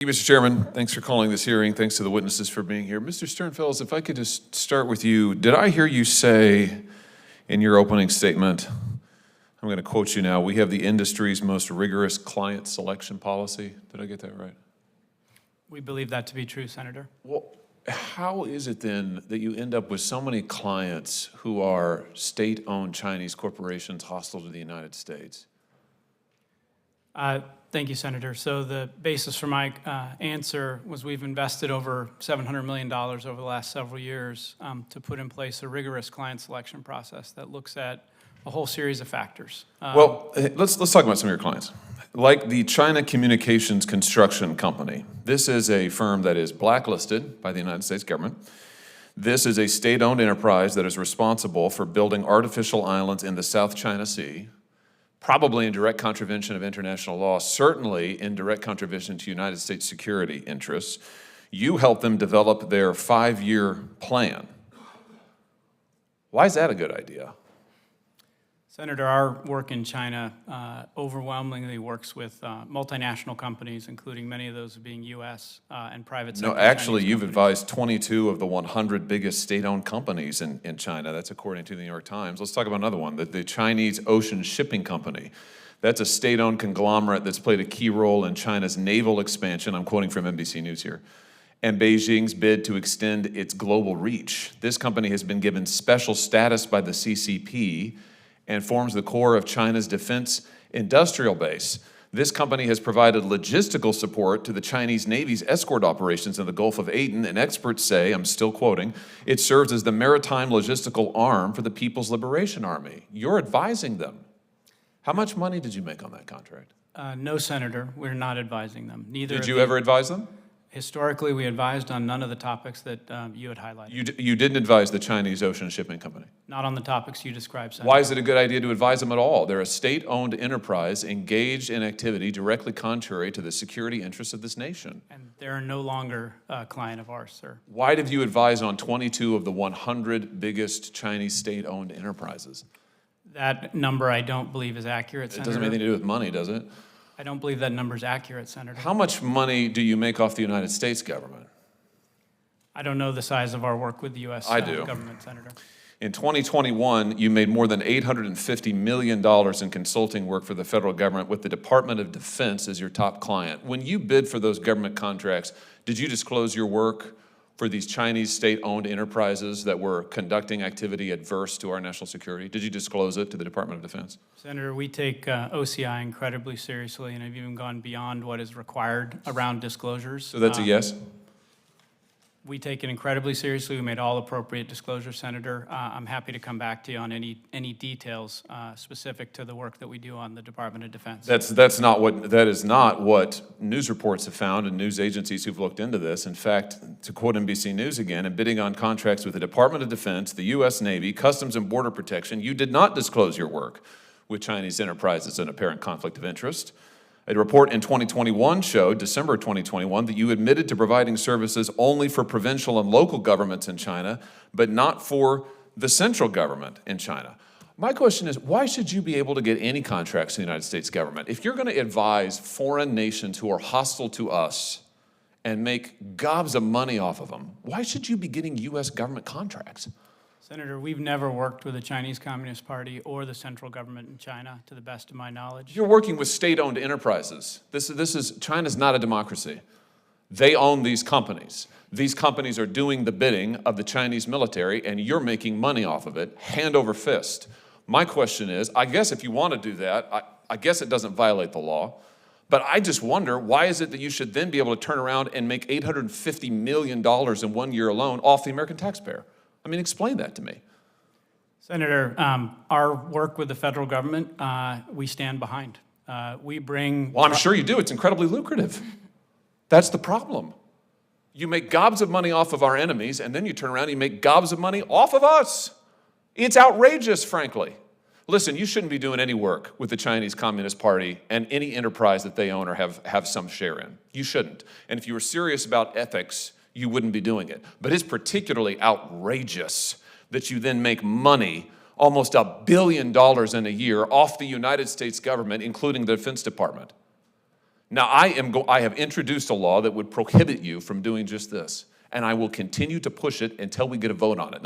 Thank you, Mr. Chairman. Thanks for calling this hearing. Thanks to the witnesses for being here. Mr. Sternfels, if I could just start with you. Did I hear you say in your opening statement, I'm going to quote you now, we have the industry's most rigorous client selection policy? Did I get that right? We believe that to be true, Senator. Well, how is it then that you end up with so many clients who are state-owned Chinese corporations hostile to the United States? Thank you, Senator. So the basis for my answer was we've invested over $700 million over the last several years to put in place a rigorous client selection process that looks at a whole series of factors. Well, let's talk about some of your clients. Like the China Communications Construction Company. This is a firm that is blacklisted by the United States government. This is a state-owned enterprise that is responsible for building artificial islands in the South China Sea, probably in direct contravention of international law, certainly in direct contravention to United States security interests. You helped them develop their 5-year plan. Why is that a good idea? Senator, our work in China overwhelmingly works with multinational companies, including many of those being U.S. And private sector. No, actually, Chinese you've companies. advised 22 of the 100 biggest state-owned companies in China. That's according to the New York Times. Let's talk about another one, the Chinese Ocean Shipping Company. That's a state-owned conglomerate that's played a key role in China's naval expansion. I'm quoting from NBC News here. And Beijing's bid to extend its global reach. This company has been given special status by the CCP and forms the core of China's defense industrial base. This company has provided logistical support to the Chinese Navy's escort operations in the Gulf of Aden, and experts say, I'm still quoting, it serves as the maritime logistical arm for the People's Liberation Army. You're advising them. How much money did you make on that contract? No, Senator, we're not advising them. Neither. Did you ever advise them? Historically, we advised on none of the topics that you had highlighted. You didn't advise the Chinese Ocean Shipping Company? Not on the topics you described, Senator. Why is it a good idea to advise them at all? They're a state-owned enterprise engaged in activity directly contrary to the security interests of this nation. And they're no longer a client of ours, sir. Why did you advise on 22 of the 100 biggest Chinese state-owned enterprises? That number I don't believe is accurate, Senator. It doesn't have anything to do with money, does it? I don't believe that number is accurate, Senator. How much money do you make off the United States government? I don't know the size of our work with the U.S. I do. Government, Senator. In 2021, you made more than $850 million in consulting work for the federal government with the Department of Defense as your top client. When you bid for those government contracts, did you disclose your work for these Chinese state-owned enterprises that were conducting activity adverse to our national security? Did you disclose it to the Department of Defense? Senator, we take OCI incredibly seriously and have even gone beyond what is required around disclosures. So that's a yes? We take it incredibly seriously. We made all appropriate disclosures, Senator. I'm happy to come back to you on any details specific to the work that we do on the Department of Defense. That is not what news reports have found and news agencies who've looked into this. In fact, to quote NBC News again, in bidding on contracts with the Department of Defense, the U.S. Navy, Customs and Border Protection, you did not disclose your work with Chinese enterprises in apparent conflict of interest. A report in 2021 showed, December 2021, that you admitted to providing services only for provincial and local governments in China, but not for the central government in China. My question is, why should you be able to get any contracts in the United States government? If you're going to advise foreign nations who are hostile to us and make gobs of money off of them, why should you be getting U.S. government contracts? Senator, we've never worked with the Chinese Communist Party or the central government in China, to the best of my knowledge. You're working with state-owned enterprises. China's not a democracy. They own these companies. These companies are doing the bidding of the Chinese military, and you're making money off of it, hand over fist. My question is, I guess if you want to do that, I guess it doesn't violate the law, but I just wonder, why is it that you should then be able to turn around and make $850 million in 1 year alone off the American taxpayer? I mean, explain that to me. Senator, our work with the federal government, we stand behind. We bring... Well, I'm sure you do. It's incredibly lucrative. That's the problem. You make gobs of money off of our enemies, and then you turn around and you make gobs of money off of us. It's outrageous, frankly. Listen, you shouldn't be doing any work with the Chinese Communist Party and any enterprise that they own or have some share in. You shouldn't. And if you were serious about ethics, you wouldn't be doing it. But it's particularly outrageous that you then make money, almost $1 billion in a year, off the United States government, including the Defense Department. Now, I have introduced a law that would prohibit you from doing just this, and I will continue to push it until we get a vote on it.